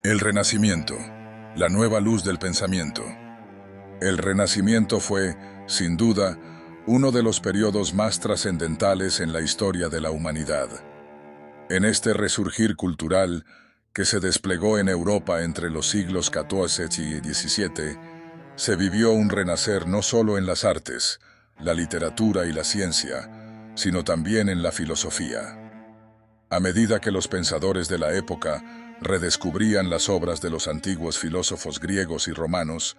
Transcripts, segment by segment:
El Renacimiento, la nueva luz del pensamiento. El Renacimiento fue, sin duda, uno de los periodos más trascendentales en la historia de la humanidad. En este resurgir cultural, que se desplegó en Europa entre los siglos XIV y XVII, se vivió un renacer no solo en las artes, la literatura y la ciencia, sino también en la filosofía. A medida que los pensadores de la época redescubrían las obras de los antiguos filósofos griegos y romanos,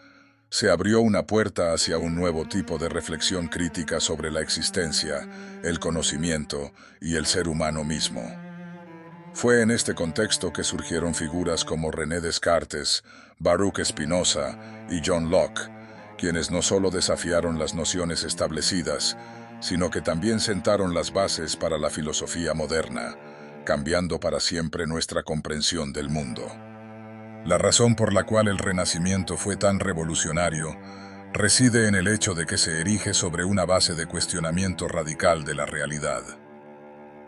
se abrió una puerta hacia un nuevo tipo de reflexión crítica sobre la existencia, el conocimiento y el ser humano mismo. Fue en este contexto que surgieron figuras como René Descartes, Baruch Spinoza y John Locke, quienes no solo desafiaron las nociones establecidas, sino que también sentaron las bases para la filosofía moderna, cambiando para siempre nuestra comprensión del mundo. La razón por la cual el Renacimiento fue tan revolucionario reside en el hecho de que se erige sobre una base de cuestionamiento radical de la realidad.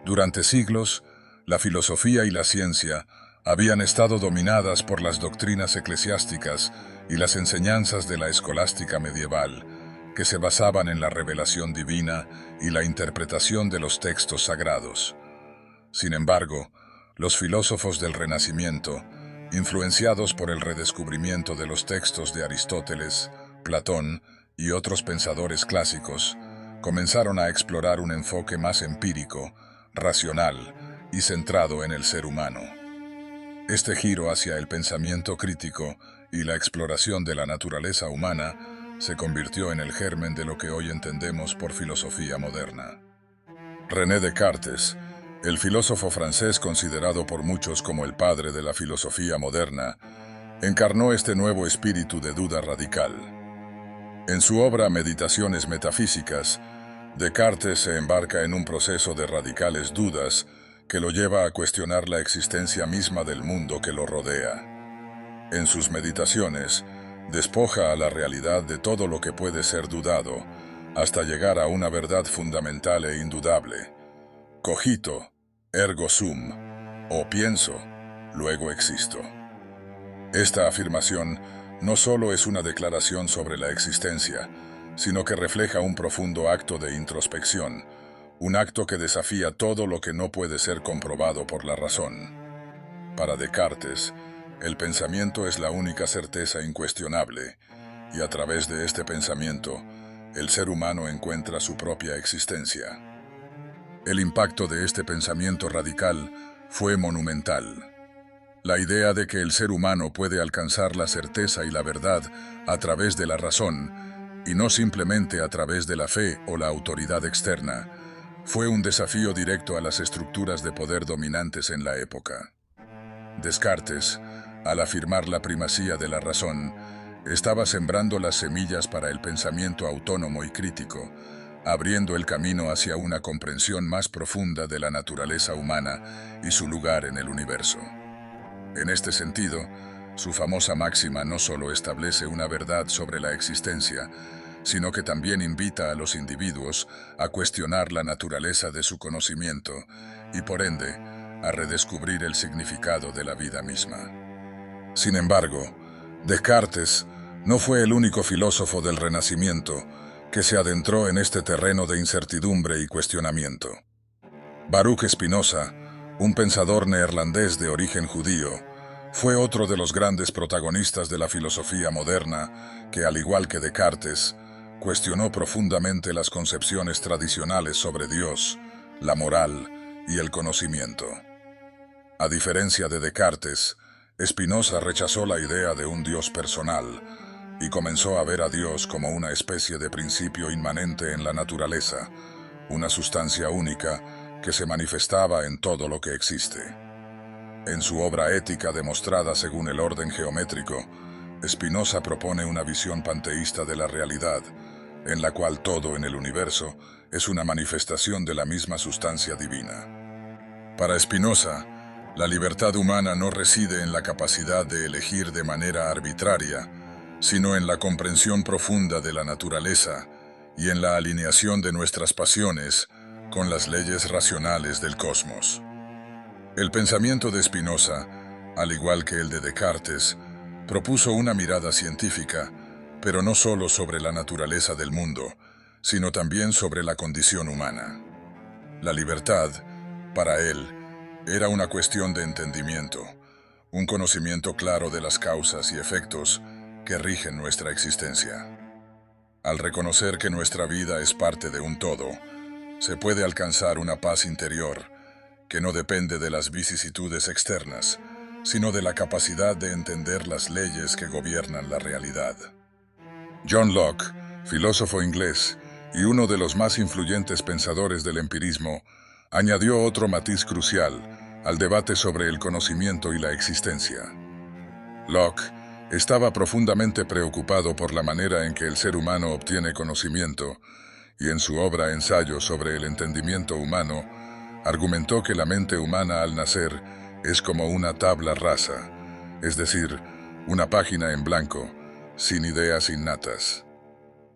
Durante siglos, la filosofía y la ciencia habían estado dominadas por las doctrinas eclesiásticas y las enseñanzas de la escolástica medieval, que se basaban en la revelación divina y la interpretación de los textos sagrados. Sin embargo, los filósofos del Renacimiento, influenciados por el redescubrimiento de los textos de Aristóteles, Platón y otros pensadores clásicos, comenzaron a explorar un enfoque más empírico, racional y centrado en el ser humano. Este giro hacia el pensamiento crítico y la exploración de la naturaleza humana se convirtió en el germen de lo que hoy entendemos por filosofía moderna. René Descartes, el filósofo francés considerado por muchos como el padre de la filosofía moderna, encarnó este nuevo espíritu de duda radical. En su obra Meditaciones metafísicas, Descartes se embarca en un proceso de radicales dudas que lo lleva a cuestionar la existencia misma del mundo que lo rodea. En sus meditaciones, despoja a la realidad de todo lo que puede ser dudado, hasta llegar a una verdad fundamental e indudable. Cogito, ergo sum, o pienso, luego existo. Esta afirmación no solo es una declaración sobre la existencia, sino que refleja un profundo acto de introspección, un acto que desafía todo lo que no puede ser comprobado por la razón. Para Descartes, el pensamiento es la única certeza incuestionable, y a través de este pensamiento, el ser humano encuentra su propia existencia. El impacto de este pensamiento radical fue monumental. La idea de que el ser humano puede alcanzar la certeza y la verdad a través de la razón, y no simplemente a través de la fe o la autoridad externa, fue un desafío directo a las estructuras de poder dominantes en la época. Descartes, al afirmar la primacía de la razón, estaba sembrando las semillas para el pensamiento autónomo y crítico, abriendo el camino hacia una comprensión más profunda de la naturaleza humana y su lugar en el universo. En este sentido, su famosa máxima no solo establece una verdad sobre la existencia, sino que también invita a los individuos a cuestionar la naturaleza de su conocimiento y, por ende, a redescubrir el significado de la vida misma. Sin embargo, Descartes no fue el único filósofo del Renacimiento que se adentró en este terreno de incertidumbre y cuestionamiento. Baruch Spinoza, un pensador neerlandés de origen judío, fue otro de los grandes protagonistas de la filosofía moderna que, al igual que Descartes, cuestionó profundamente las concepciones tradicionales sobre Dios, la moral y el conocimiento. A diferencia de Descartes, Spinoza rechazó la idea de un Dios personal y comenzó a ver a Dios como una especie de principio inmanente en la naturaleza, una sustancia única que se manifestaba en todo lo que existe. En su obra Ética demostrada según el orden geométrico, Spinoza propone una visión panteísta de la realidad, en la cual todo en el universo es una manifestación de la misma sustancia divina. Para Spinoza, la libertad humana no reside en la capacidad de elegir de manera arbitraria, sino en la comprensión profunda de la naturaleza y en la alineación de nuestras pasiones con las leyes racionales del cosmos. El pensamiento de Spinoza Al igual que el de Descartes, propuso una mirada científica, pero no solo sobre la naturaleza del mundo, sino también sobre la condición humana. La libertad, para él, era una cuestión de entendimiento, un conocimiento claro de las causas y efectos que rigen nuestra existencia. Al reconocer que nuestra vida es parte de un todo, se puede alcanzar una paz interior que no depende de las vicisitudes externas, sino de la capacidad de entender las leyes que gobiernan la realidad. John Locke, filósofo inglés y uno de los más influyentes pensadores del empirismo, añadió otro matiz crucial al debate sobre el conocimiento y la existencia. Locke estaba profundamente preocupado por la manera en que el ser humano obtiene conocimiento, y en su obra Ensayo sobre el entendimiento humano, argumentó que la mente humana al nacer es como una tabla rasa, es decir, una página en blanco, sin ideas innatas.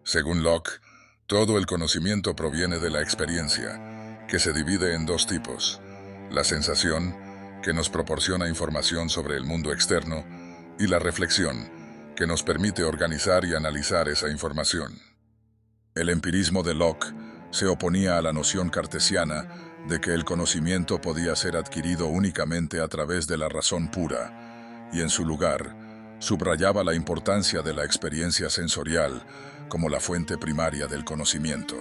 Según Locke, todo el conocimiento proviene de la experiencia, que se divide en dos tipos: la sensación, que nos proporciona información sobre el mundo externo, y la reflexión, que nos permite organizar y analizar esa información. El empirismo de Locke se oponía a la noción cartesiana de que el conocimiento podía ser adquirido únicamente a través de la razón pura, y en su lugar, subrayaba la importancia de la experiencia sensorial como la fuente primaria del conocimiento.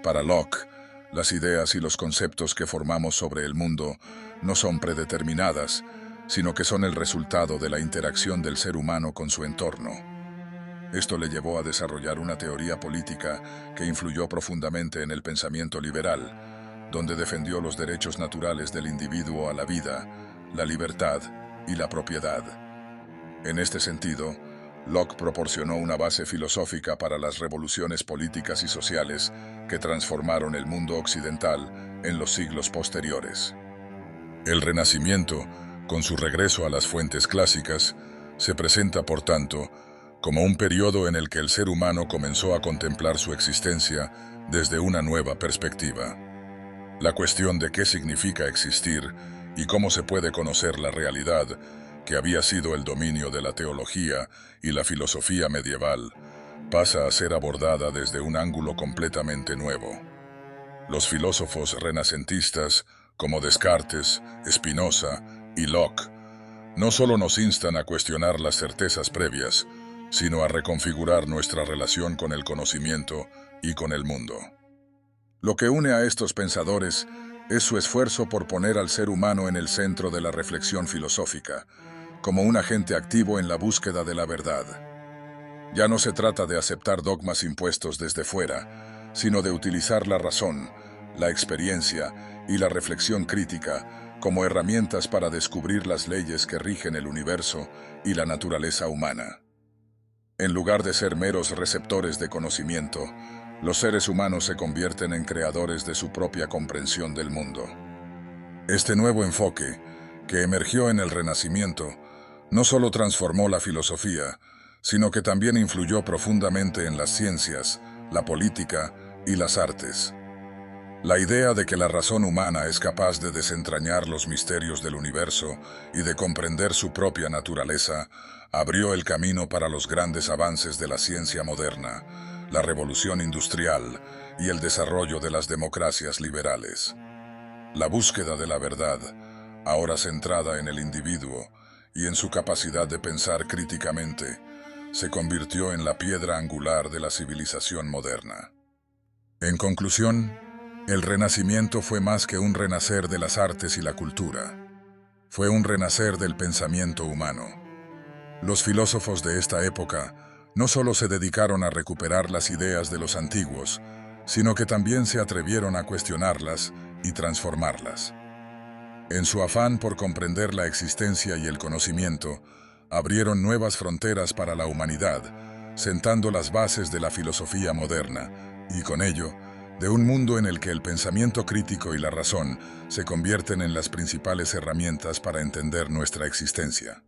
Para Locke, las ideas y los conceptos que formamos sobre el mundo no son predeterminadas, sino que son el resultado de la interacción del ser humano con su entorno. Esto le llevó a desarrollar una teoría política que influyó profundamente en el pensamiento liberal, donde defendió los derechos naturales del individuo a la vida, la libertad y la propiedad. En este sentido, Locke proporcionó una base filosófica para las revoluciones políticas y sociales que transformaron el mundo occidental en los siglos posteriores. El Renacimiento, con su regreso a las fuentes clásicas, se presenta, por tanto, como un periodo en el que el ser humano comenzó a contemplar su existencia desde una nueva perspectiva. La cuestión de qué significa existir y cómo se puede conocer la realidad, que había sido el dominio de la teología y la filosofía medieval, pasa a ser abordada desde un ángulo completamente nuevo. Los filósofos renacentistas, como Descartes, Spinoza y Locke, no solo nos instan a cuestionar las certezas previas, sino a reconfigurar nuestra relación con el conocimiento y con el mundo. Lo que une a estos pensadores es su esfuerzo por poner al ser humano en el centro de la reflexión filosófica, como un agente activo en la búsqueda de la verdad. Ya no se trata de aceptar dogmas impuestos desde fuera, sino de utilizar la razón, la experiencia y la reflexión crítica como herramientas para descubrir las leyes que rigen el universo y la naturaleza humana. En lugar de ser meros receptores de conocimiento, los seres humanos se convierten en creadores de su propia comprensión del mundo. Este nuevo enfoque, que emergió en el Renacimiento, no solo transformó la filosofía, sino que también influyó profundamente en las ciencias, la política y las artes. La idea de que la razón humana es capaz de desentrañar los misterios del universo y de comprender su propia naturaleza abrió el camino para los grandes avances de la ciencia moderna, la revolución industrial y el desarrollo de las democracias liberales. La búsqueda de la verdad, ahora centrada en el individuo y en su capacidad de pensar críticamente, se convirtió en la piedra angular de la civilización moderna. En conclusión, el Renacimiento fue más que un renacer de las artes y la cultura. Fue un renacer del pensamiento humano. Los filósofos de esta época no solo se dedicaron a recuperar las ideas de los antiguos, sino que también se atrevieron a cuestionarlas y transformarlas. En su afán por comprender la existencia y el conocimiento, abrieron nuevas fronteras para la humanidad, sentando las bases de la filosofía moderna, y con ello, de un mundo en el que el pensamiento crítico y la razón se convierten en las principales herramientas para entender nuestra existencia.